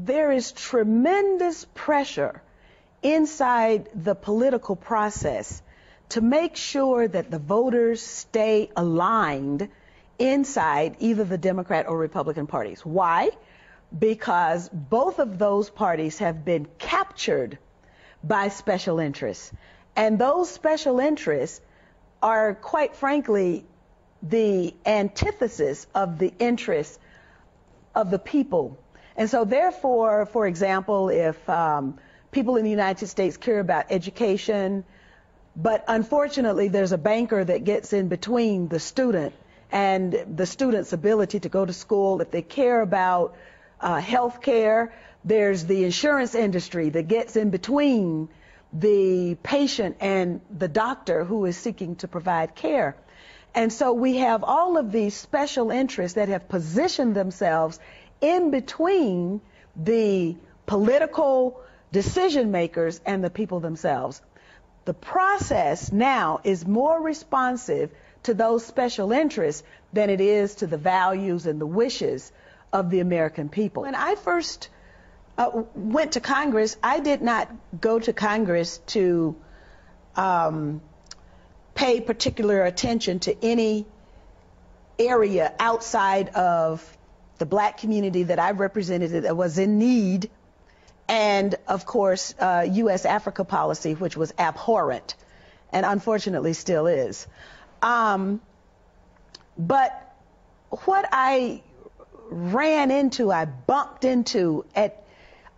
there is tremendous pressure inside the political process to make sure that the voters stay aligned inside either the Democrat or Republican parties. Why? Because both of those parties have been captured by special interests. And those special interests are, quite frankly, the antithesis of the interests of the people. And so therefore, for example, if people in the United States care about education, but unfortunately there's a banker that gets in between the student and the student's ability to go to school, if they care about health care, there's the insurance industry that gets in between the patient and the doctor who is seeking to provide care. And so we have all of these special interests that have positioned themselves in between the political decision makers and the people themselves. The process now is more responsive to those special interests than it is to the values and the wishes of the American people. When I first went to Congress, I did not go to Congress to pay particular attention to any area outside of the black community that I represented that was in need, and of course U.S. Africa policy, which was abhorrent and unfortunately still is. But what I ran into, I bumped into at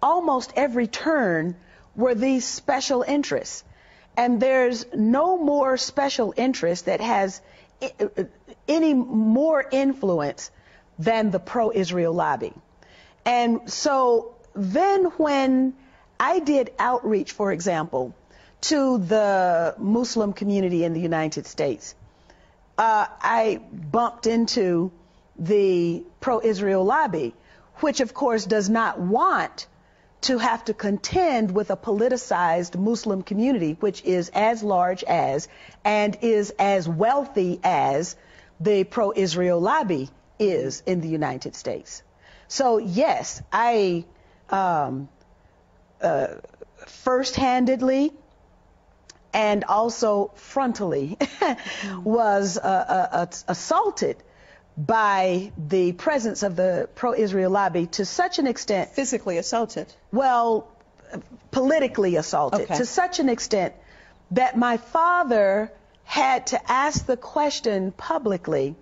almost every turn were these special interests. And there's no more special interest that has any more influence than the pro-Israel lobby. And so then when I did outreach, for example, to the Muslim community in the United States, I bumped into the pro-Israel lobby, which of course does not want to have to contend with a politicized Muslim community, which is as large as and is as wealthy as the pro-Israel lobby is in the United States. So yes, I first-handedly and also frontally was assaulted by the presence of the pro-Israel lobby to such an extent. Physically assaulted? Well, politically assaulted. Okay. To such an extent that my father had to ask the question publicly,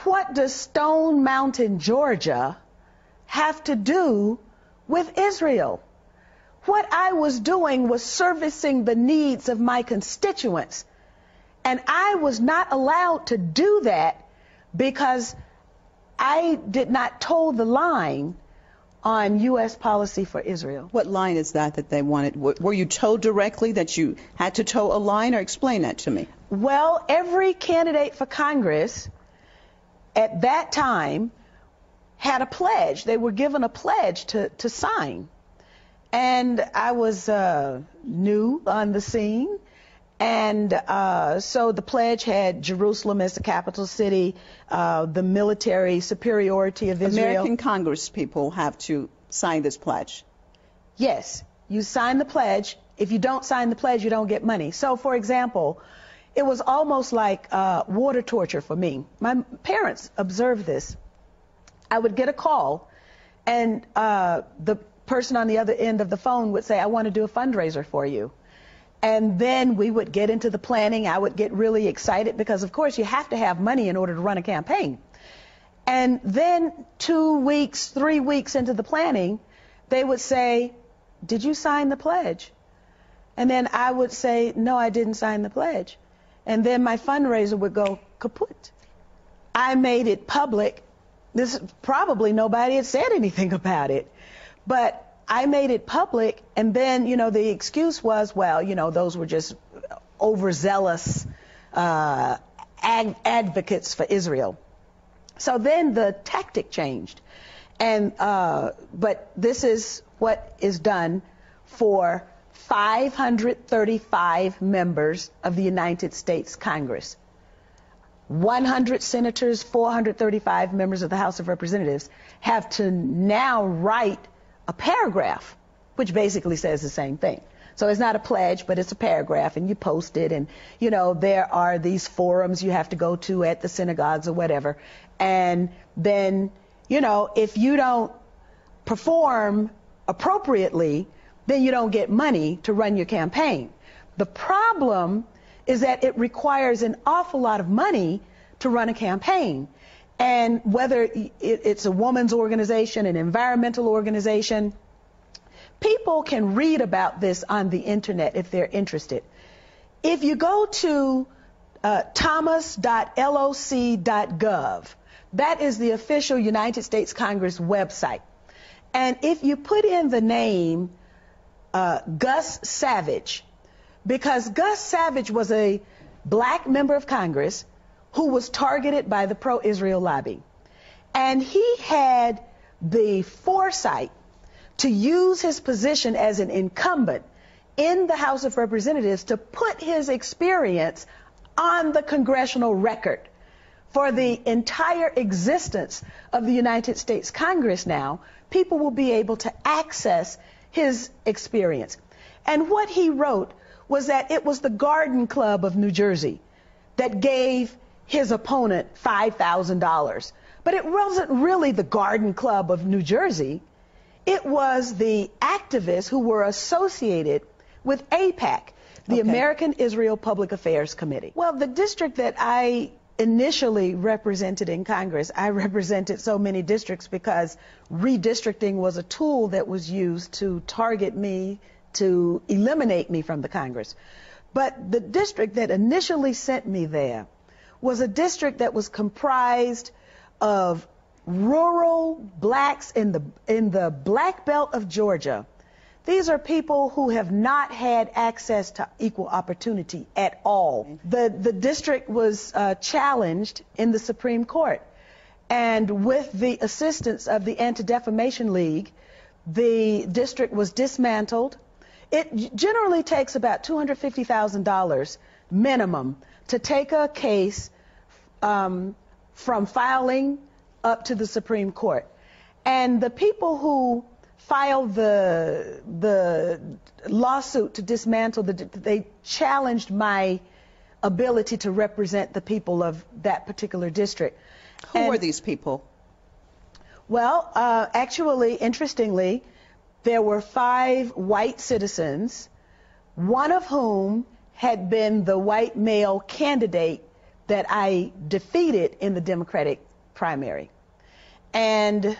what does Stone Mountain, Georgia have to do with Israel? What I was doing was servicing the needs of my constituents. And I was not allowed to do that because I did not toe the line on U.S. policy for Israel. What line is that they wanted? Were you told directly that you had to toe a line, or explain that to me? Well, every candidate for Congress at that time had a pledge. They were given a pledge to sign. And I was new on the scene. And so the pledge had Jerusalem as the capital city, the military superiority of Israel. American Congress people have to sign this pledge. Yes, you sign the pledge. If you don't sign the pledge, you don't get money. So, for example, it was almost like water torture for me. My parents observed this. I would get a call, and the person on the other end of the phone would say, I want to do a fundraiser for you. And then we would get into the planning. I would get really excited because, of course, you have to have money in order to run a campaign. And then 2 weeks, 3 weeks into the planning, they would say, did you sign the pledge? And then I would say, no, I didn't sign the pledge. And then my fundraiser would go kaput. I made it public. This probably nobody had said anything about it. But I made it public, and then, you know, the excuse was, well, you know, those were just overzealous advocates for Israel. So then the tactic changed. And but this is what is done for 535 members of the United States Congress. 100 senators, 435 members of the House of Representatives have to now write a paragraph, which basically says the same thing. So it's not a pledge, but it's a paragraph, and you post it, and, you know, there are these forums you have to go to at the synagogues or whatever. And then, you know, if you don't perform appropriately, then you don't get money to run your campaign. The problem is that it requires an awful lot of money to run a campaign. And whether it's a woman's organization, an environmental organization, people can read about this on the internet if they're interested. If you go to thomas.loc.gov, that is the official United States Congress website. And if you put in the name Gus Savage, because Gus Savage was a black member of Congress who was targeted by the pro-Israel lobby. And he had the foresight to use his position as an incumbent in the House of Representatives to put his experience on the congressional record. For the entire existence of the United States Congress now, people will be able to access his experience. And what he wrote was that it was the Garden Club of New Jersey that gave his opponent $5,000. But it wasn't really the Garden Club of New Jersey. It was the activists who were associated with AIPAC, the American Israel Public Affairs Committee. Well, the district that I initially represented in Congress, I represented so many districts because redistricting was a tool that was used to target me, to eliminate me from the Congress. But the district that initially sent me there was a district that was comprised of rural blacks in the Black Belt of Georgia. These are people who have not had access to equal opportunity at all. The district was challenged in the Supreme Court. And with the assistance of the Anti-Defamation League, the district was dismantled. It generally takes about $250,000 minimum to take a case from filing up to the Supreme Court. And the people who filed the lawsuit to dismantle they challenged my ability to represent the people of that particular district. Who were these people? Well, actually, interestingly, there were 5 white citizens, one of whom had been the white male candidate that I defeated in the Democratic primary. And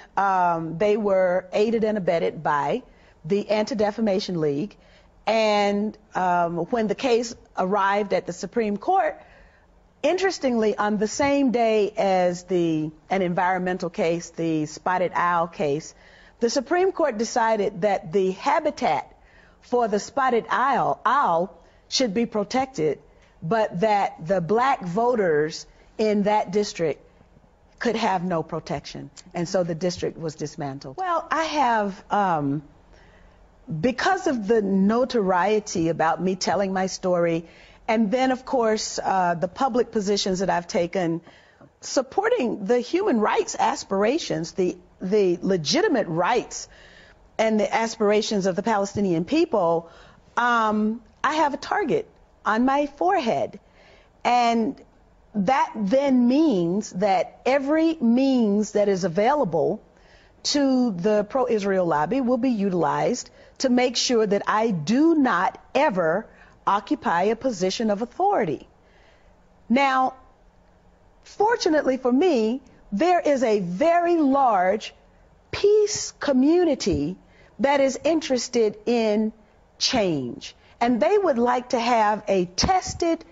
they were aided and abetted by the Anti-Defamation League. And when the case arrived at the Supreme Court, interestingly, on the same day as an environmental case, the spotted owl case, the Supreme Court decided that the habitat for the spotted owl should be protected, but that the black voters in that district could have no protection. And so the district was dismantled. Well, I have, because of the notoriety about me telling my story, and then, of course, the public positions that I've taken supporting the human rights aspirations, the legitimate rights and the aspirations of the Palestinian people, I have a target on my forehead. And that then means that every means that is available to the pro-Israel lobby will be utilized to make sure that I do not ever occupy a position of authority. Now, fortunately for me, there is a very large peace community that is interested in change. And they would like to have a tested,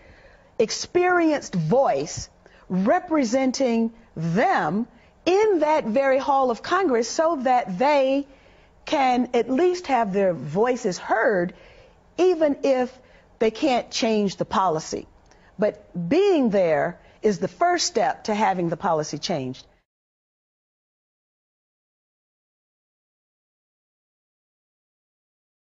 experienced voice representing them in that very hall of Congress so that they can at least have their voices heard, even if they can't change the policy. But being there is the first step to having the policy changed.